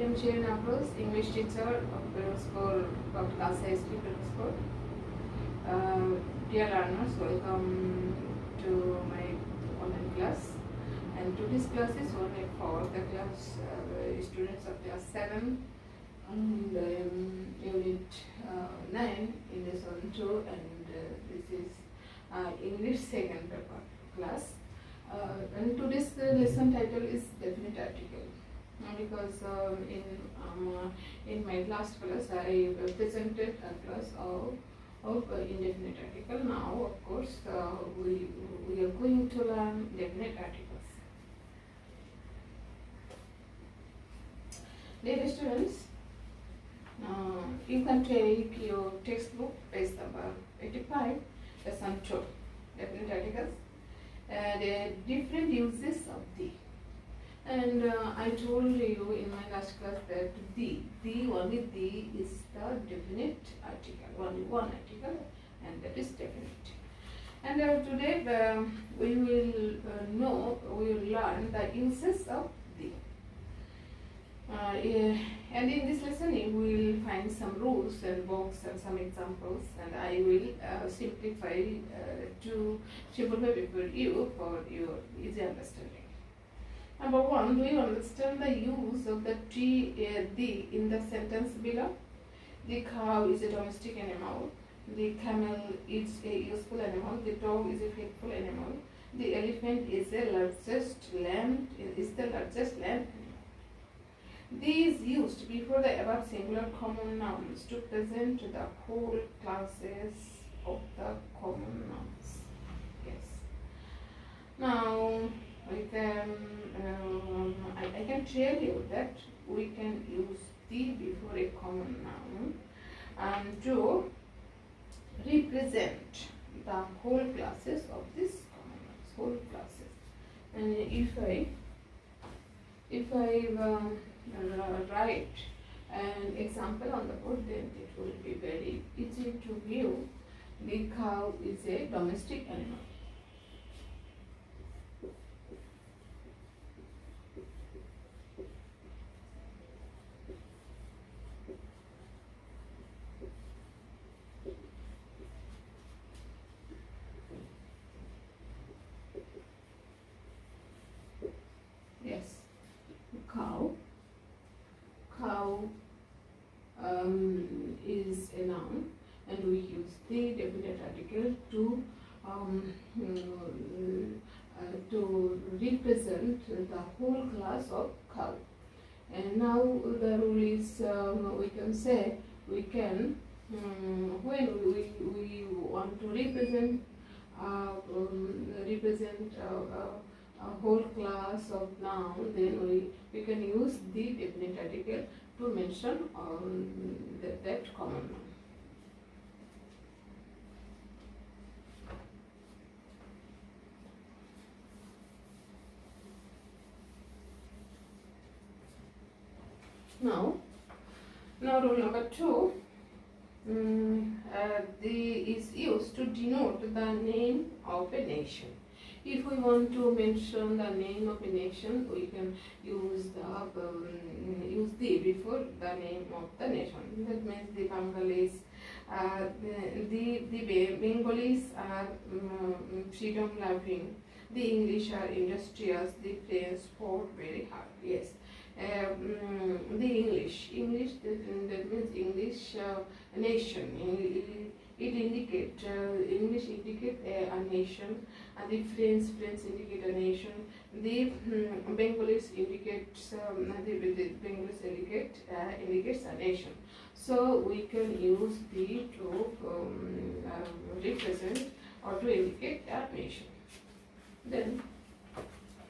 am Shirin Afroz, English teacher of School of Class ISP School. Dear learners, welcome to my online class. And today's class is only for the class students of class 7 and unit 9 in lesson 2, and this is English second paper class. And today's lesson title is definite article. Because in my last class I presented a class of indefinite article. Now of course we are going to learn definite articles. Dear students, you can take your textbook page number 85, lesson 2, definite articles, and different uses of the. And I told you in my last class that only the is the definite article, only one article, and that is definite. And today we will learn the uses of the. And in this lesson you will find some rules and books and some examples, and I will simplify for you for your easy understanding. Number 1, do you understand the use of the the in the sentence below? The cow is a domestic animal. The camel is a useful animal. The dog is a faithful animal. The elephant is the largest land animal. These used before the above singular common nouns to present the whole classes of the common nouns. Yes. Now we can I can tell you that we can use the before a common noun to represent the whole classes of this common nouns, whole classes. And if I write an example on the board, then it will be very easy to view. The cow is a domestic animal. Yes, cow is a noun, and we use the definite article to represent the whole class of cow. And now the rule is we can say when we want to represent a whole class of noun, then we can use the definite article to mention that common noun. Now rule number 2, the is used to denote the name of a nation. If we want to mention the name of a nation, we can use the before the name of the nation. That means the Bengalis. The Bengalis are freedom loving. The English are industrious. The French fought very hard. Yes. The English that means English nation. English indicate a nation, and the French indicate a nation. The Bengalis indicates the Bengalis indicates a nation. So we can use the to represent or to indicate a nation. Then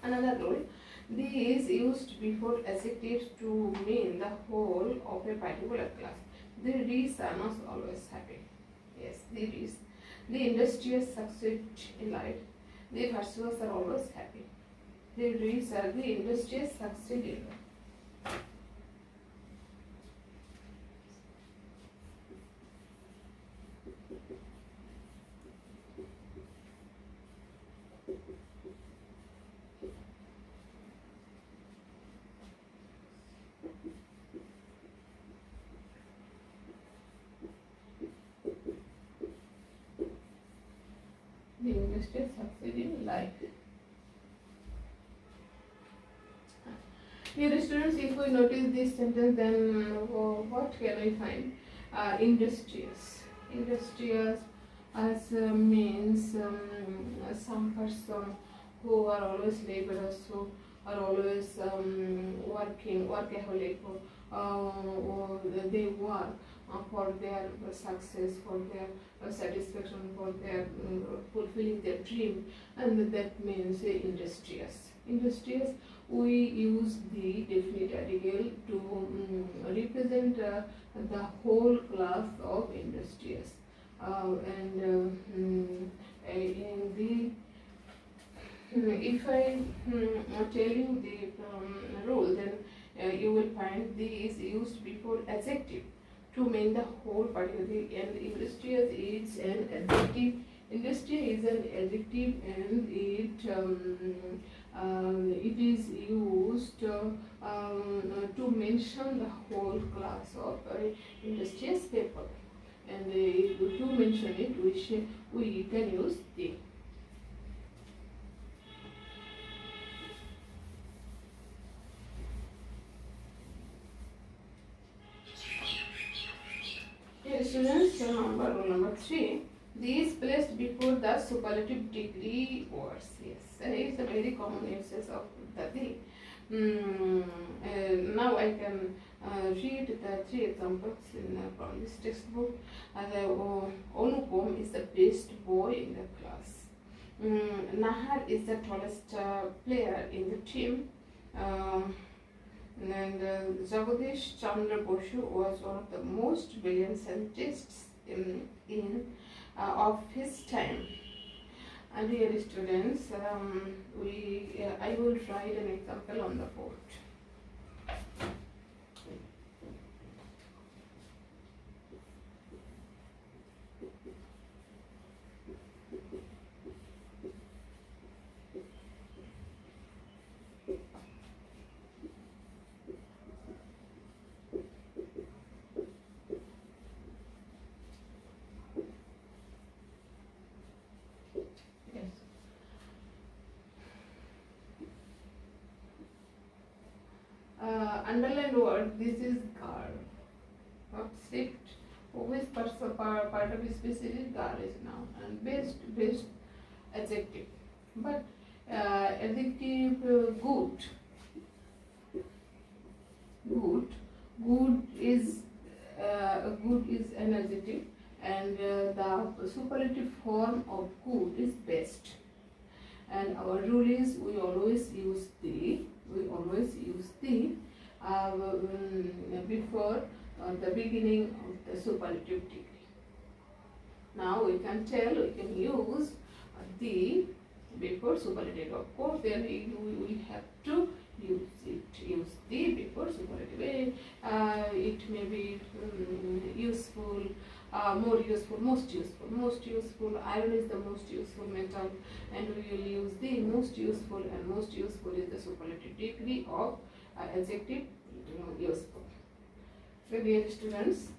another rule. The is used before adjectives to mean the whole of a particular class. The rees are not always happy. Yes, the rees. The industrious succeed in life. The virtuous are always happy. The rees are the industrious succeed in life. industrious succeed in life. Dear students, if we notice this sentence, then what can we find? Industrious. Industrious as means some person who are always laborers, who are always working, workaholic, or they work for their success, for their satisfaction, for their fulfilling their dream, and that means industrious. Industrious, we use the definite article to represent the whole class of industrious. In the if I tell you the rule, then you will find these used before adjective to mean the whole particularly, and industrious is an adjective. Industry is an adjective, and it is used to mention the whole class of industrious people. And to mention it, we can use the. Dear students, rule number 3. These placed before the superlative degree words. Yes, it's a very common usage of the thing. Now I can read the 3 examples from this textbook. Onupom is the best boy in the class. Nahar is the tallest player in the team. And Jagadish Chandra Bosu was one of the most brilliant scientists of his time. And dear students, I will write an example on the board. Underlined word, this is gar. Not strict. Which part of species is gar is noun, and best adjective. But adjective good. Good is an adjective, and the superlative form of good is best. And our rule is we always use the before the beginning of the superlative degree. Now we can use the before superlative. Of course, then we have to use the before superlative. It may be useful, more useful, most useful. Iron is the most useful metal, and we will use the most useful, and most useful is the superlative degree of adjective useful. So dear students,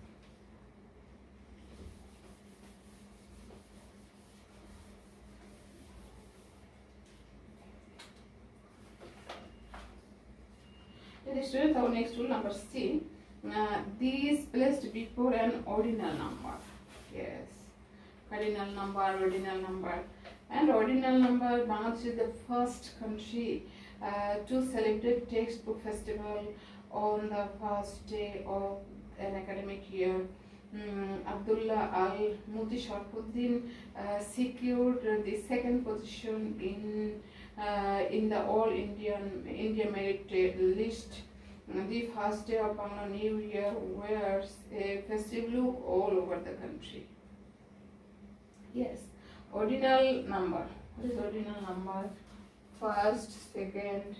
our next rule, number C. These placed before an ordinal number. Yes, cardinal number, ordinal number. And ordinal number, Bangladesh is the first country to celebrate textbook festival on the first day of an academic year. Abdullah Al-Muti Sharfuddin secured the second position in the All India Merit List. The first day of Bangla New Year wears a festive look all over the country. Yes, ordinal number. What is ordinal number? First, second.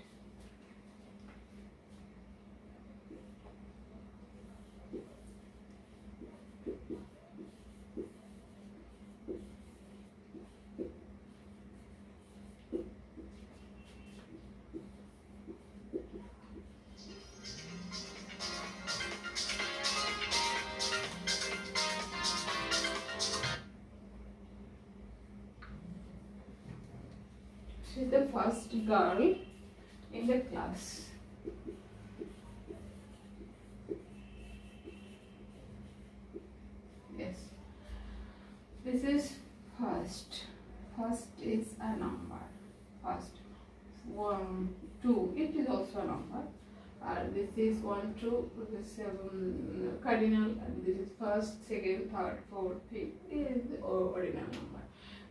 is the first girl in the class. Yes, this is first. First is a number. First, 1, 2. It is also a number. This is 1, 2. This is cardinal, and this is first, second, third, fourth, fifth is the ordinal number.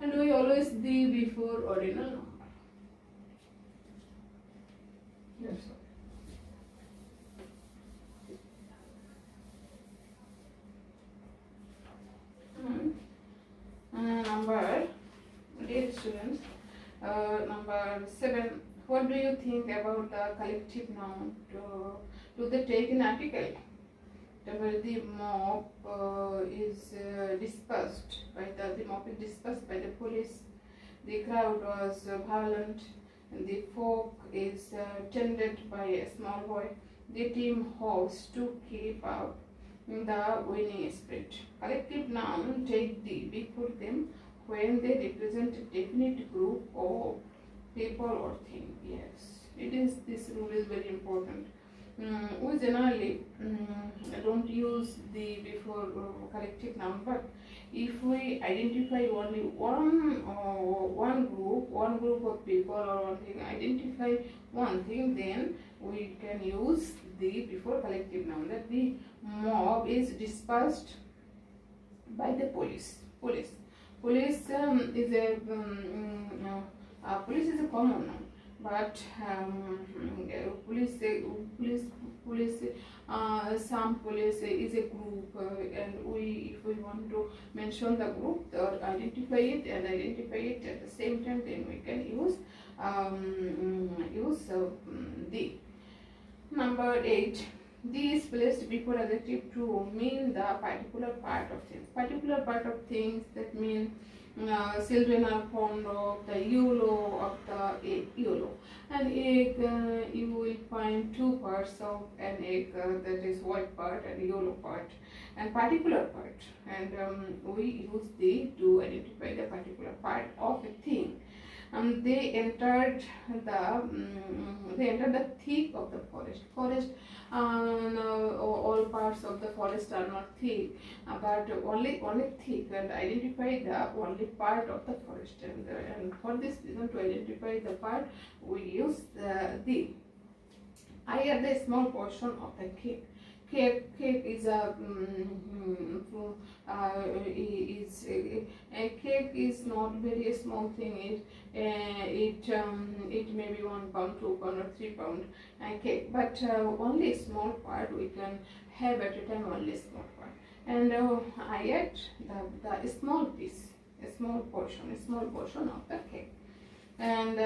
And we always the before ordinal number. That's all. Number, dear students, number 7. What do you think about the collective noun to the taken article? The mob is dispersed by the mob is dispersed by the police. The crowd was violent. The folk is tended by a small boy. The team hopes to keep up the winning spirit. Collective noun take the before them when they represent a definite group of people or thing. Yes, this rule is very important. We generally don't use the before collective noun, but if we identify only one group of people or one thing, identify one thing, then we can use the before collective noun. That the mob is dispersed by the police. Police is a police is a common noun, but some police is a group, and if we want to mention the group or identify it at the same time, then we can use the. Number 8. The is placed before adjective to mean the particular part of things. Particular part of things, that means children are fond of the yellow of the egg. Yellow. An egg, you will find two parts of an egg, that is white part and yellow part, and particular part. And we use the to identify the particular part of a thing. They entered the thick of the forest. All parts of the forest are not thick, but only thick, and identify the only part of the forest. And for this reason, to identify the part, we use the. I had the small portion of the cake. Cake is a cake is not very small thing. It may be 1 pound, 2 pound, or 3 pound cake, but only a small part we can have at a time. Only small part, and I ate the small piece, a small portion of the cake. And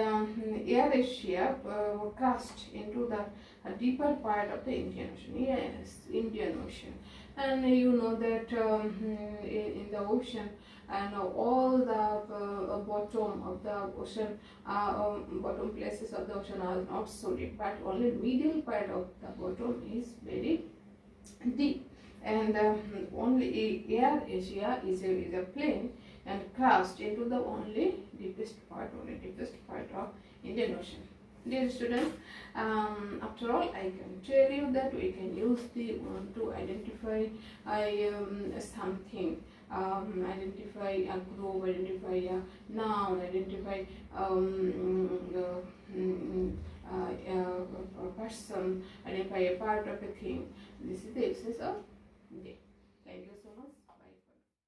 Air Asia crashed into the deeper part of the Indian Ocean. Yes, Indian Ocean. And you know that in the ocean, and all the bottom of the ocean, bottom places of the ocean are not so deep, but only middle part of the bottom is very deep. And only Air Asia is a plane and crashed into the only deepest part of Indian Ocean. Dear students, after all, I can tell you that we can use the to identify something, identify a group, identify a noun, identify a person, identify a part of a thing. This is the exercise of day. Thank you so much.